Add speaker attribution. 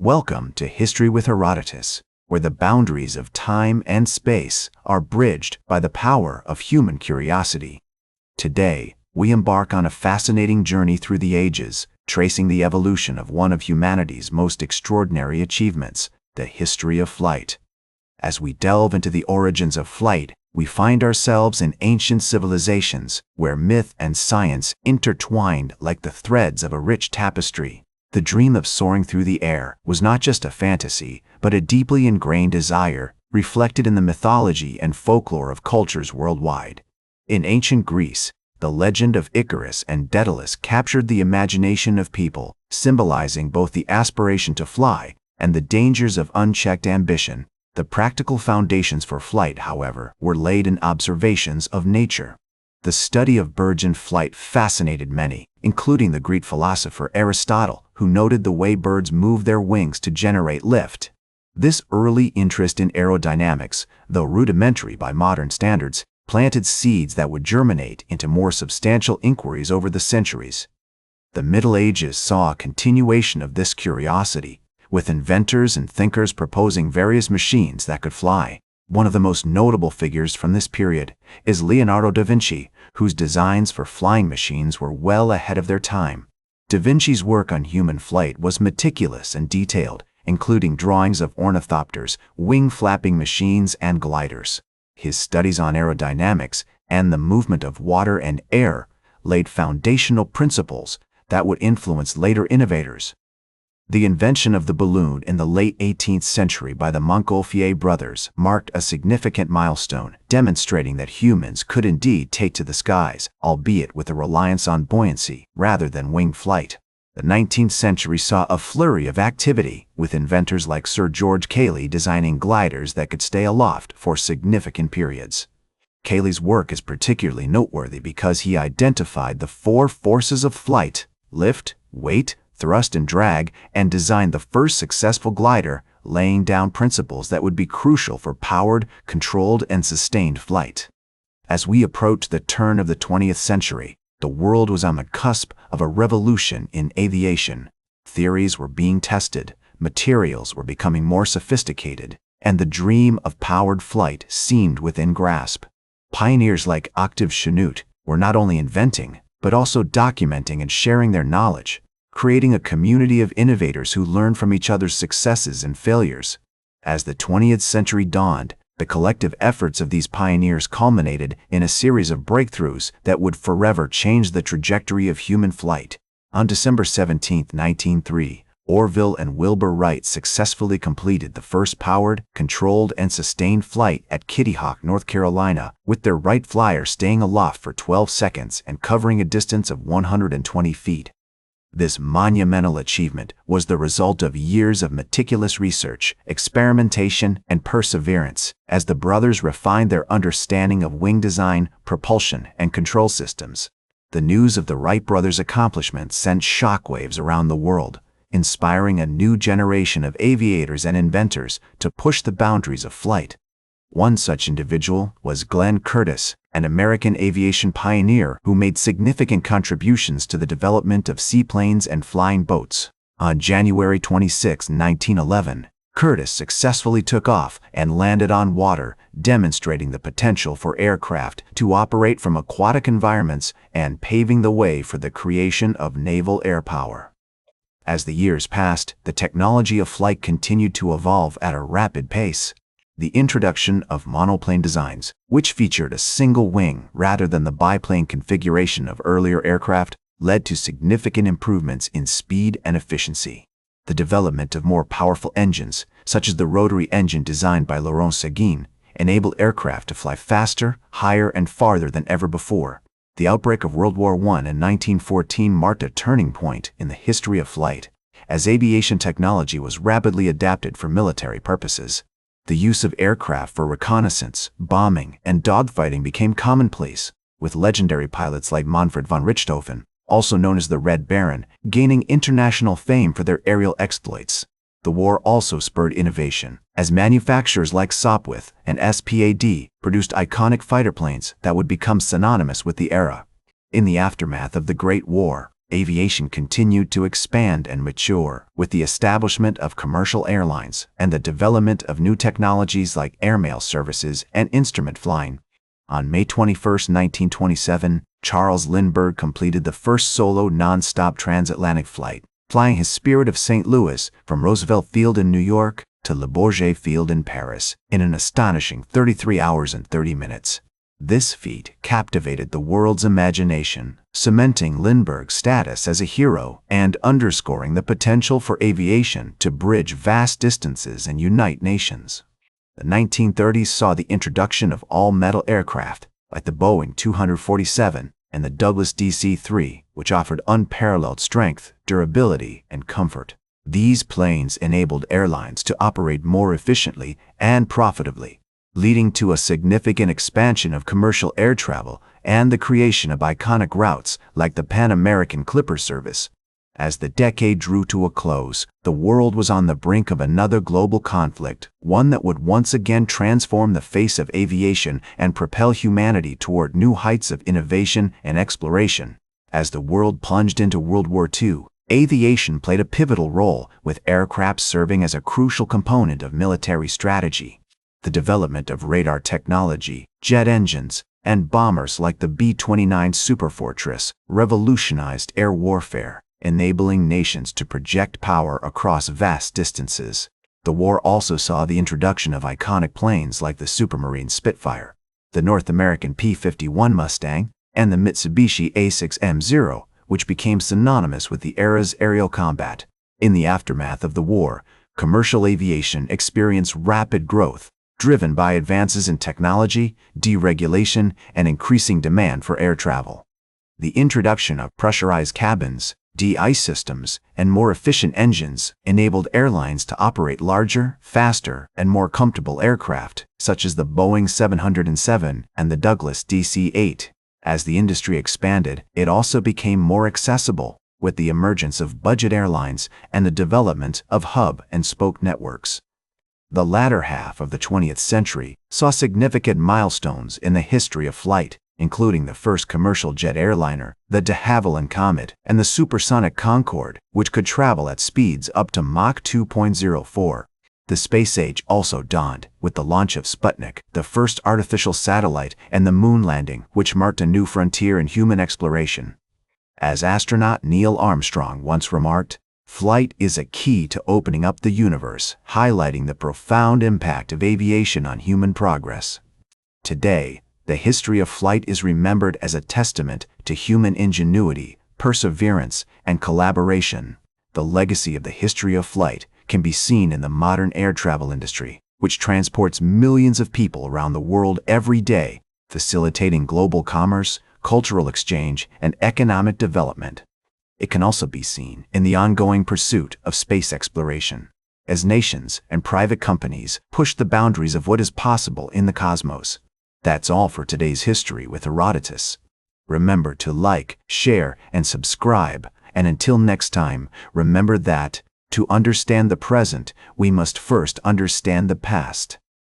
Speaker 1: Welcome to History with Herodotus, where the boundaries of time and space are bridged by the power of human curiosity. Today, we embark on a fascinating journey through the ages, tracing the evolution of one of humanity's most extraordinary achievements, the history of flight. As we delve into the origins of flight, we find ourselves in ancient civilizations where myth and science intertwined like the threads of a rich tapestry. The dream of soaring through the air was not just a fantasy, but a deeply ingrained desire, reflected in the mythology and folklore of cultures worldwide. In ancient Greece, the legend of Icarus and Daedalus captured the imagination of people, symbolizing both the aspiration to fly and the dangers of unchecked ambition. The practical foundations for flight, however, were laid in observations of nature. The study of birds in flight fascinated many, including the Greek philosopher Aristotle, who noted the way birds move their wings to generate lift. This early interest in aerodynamics, though rudimentary by modern standards, planted seeds that would germinate into more substantial inquiries over the centuries. The Middle Ages saw a continuation of this curiosity, with inventors and thinkers proposing various machines that could fly. One of the most notable figures from this period is Leonardo da Vinci, whose designs for flying machines were well ahead of their time. Da Vinci's work on human flight was meticulous and detailed, including drawings of ornithopters, wing-flapping machines, and gliders. His studies on aerodynamics and the movement of water and air laid foundational principles that would influence later innovators. The invention of the balloon in the late 18th century by the Montgolfier brothers marked a significant milestone, demonstrating that humans could indeed take to the skies, albeit with a reliance on buoyancy rather than wing flight. The 19th century saw a flurry of activity, with inventors like Sir George Cayley designing gliders that could stay aloft for significant periods. Cayley's work is particularly noteworthy because he identified the four forces of flight: lift, weight, thrust, and drag, and designed the first successful glider, laying down principles that would be crucial for powered, controlled, and sustained flight. As we approach the turn of the 20th century, the world was on the cusp of a revolution in aviation. Theories were being tested, materials were becoming more sophisticated, and the dream of powered flight seemed within grasp. Pioneers like Octave Chanute were not only inventing, but also documenting and sharing their knowledge, creating a community of innovators who learned from each other's successes and failures. As the 20th century dawned, the collective efforts of these pioneers culminated in a series of breakthroughs that would forever change the trajectory of human flight. On December 17, 1903, Orville and Wilbur Wright successfully completed the first powered, controlled, and sustained flight at Kitty Hawk, North Carolina, with their Wright Flyer staying aloft for 12 seconds and covering a distance of 120 feet. This monumental achievement was the result of years of meticulous research, experimentation, and perseverance, as the brothers refined their understanding of wing design, propulsion, and control systems. The news of the Wright brothers' accomplishments sent shockwaves around the world, inspiring a new generation of aviators and inventors to push the boundaries of flight. One such individual was Glenn Curtiss, an American aviation pioneer who made significant contributions to the development of seaplanes and flying boats. On January 26, 1911, Curtiss successfully took off and landed on water, demonstrating the potential for aircraft to operate from aquatic environments and paving the way for the creation of naval air power. As the years passed, the technology of flight continued to evolve at a rapid pace. The introduction of monoplane designs, which featured a single wing rather than the biplane configuration of earlier aircraft, led to significant improvements in speed and efficiency. The development of more powerful engines, such as the rotary engine designed by Laurent Séguin, enabled aircraft to fly faster, higher, and farther than ever before. The outbreak of World War I in 1914 marked a turning point in the history of flight, as aviation technology was rapidly adapted for military purposes. The use of aircraft for reconnaissance, bombing, and dogfighting became commonplace, with legendary pilots like Manfred von Richthofen, also known as the Red Baron, gaining international fame for their aerial exploits. The war also spurred innovation, as manufacturers like Sopwith and SPAD produced iconic fighter planes that would become synonymous with the era. In the aftermath of the Great War, aviation continued to expand and mature with the establishment of commercial airlines and the development of new technologies like airmail services and instrument flying. On May 21, 1927, Charles Lindbergh completed the first solo non-stop transatlantic flight, flying his Spirit of St. Louis from Roosevelt Field in New York to Le Bourget Field in Paris in an astonishing 33 hours and 30 minutes. This feat captivated the world's imagination, cementing Lindbergh's status as a hero and underscoring the potential for aviation to bridge vast distances and unite nations. The 1930s saw the introduction of all-metal aircraft like the Boeing 247 and the Douglas DC-3, which offered unparalleled strength, durability, and comfort. These planes enabled airlines to operate more efficiently and profitably, leading to a significant expansion of commercial air travel and the creation of iconic routes like the Pan American Clipper service. As the decade drew to a close, the world was on the brink of another global conflict, one that would once again transform the face of aviation and propel humanity toward new heights of innovation and exploration. As the world plunged into World War II, aviation played a pivotal role, with aircraft serving as a crucial component of military strategy. The development of radar technology, jet engines, and bombers like the B-29 Superfortress revolutionized air warfare, enabling nations to project power across vast distances. The war also saw the introduction of iconic planes like the Supermarine Spitfire, the North American P-51 Mustang, and the Mitsubishi A6M0, which became synonymous with the era's aerial combat. In the aftermath of the war, commercial aviation experienced rapid growth, driven by advances in technology, deregulation, and increasing demand for air travel. The introduction of pressurized cabins, de-ice systems, and more efficient engines enabled airlines to operate larger, faster, and more comfortable aircraft, such as the Boeing 707 and the Douglas DC-8. As the industry expanded, it also became more accessible, with the emergence of budget airlines and the development of hub-and-spoke networks. The latter half of the 20th century saw significant milestones in the history of flight, including the first commercial jet airliner, the de Havilland Comet, and the supersonic Concorde, which could travel at speeds up to Mach 2.04. The space age also dawned, with the launch of Sputnik, the first artificial satellite, and the moon landing, which marked a new frontier in human exploration. As astronaut Neil Armstrong once remarked, "Flight is a key to opening up the universe," highlighting the profound impact of aviation on human progress. Today, the history of flight is remembered as a testament to human ingenuity, perseverance, and collaboration. The legacy of the history of flight can be seen in the modern air travel industry, which transports millions of people around the world every day, facilitating global commerce, cultural exchange, and economic development. It can also be seen in the ongoing pursuit of space exploration, as nations and private companies push the boundaries of what is possible in the cosmos. That's all for today's History with Herodotus. Remember to like, share, and subscribe, and until next time, remember that, to understand the present, we must first understand the past.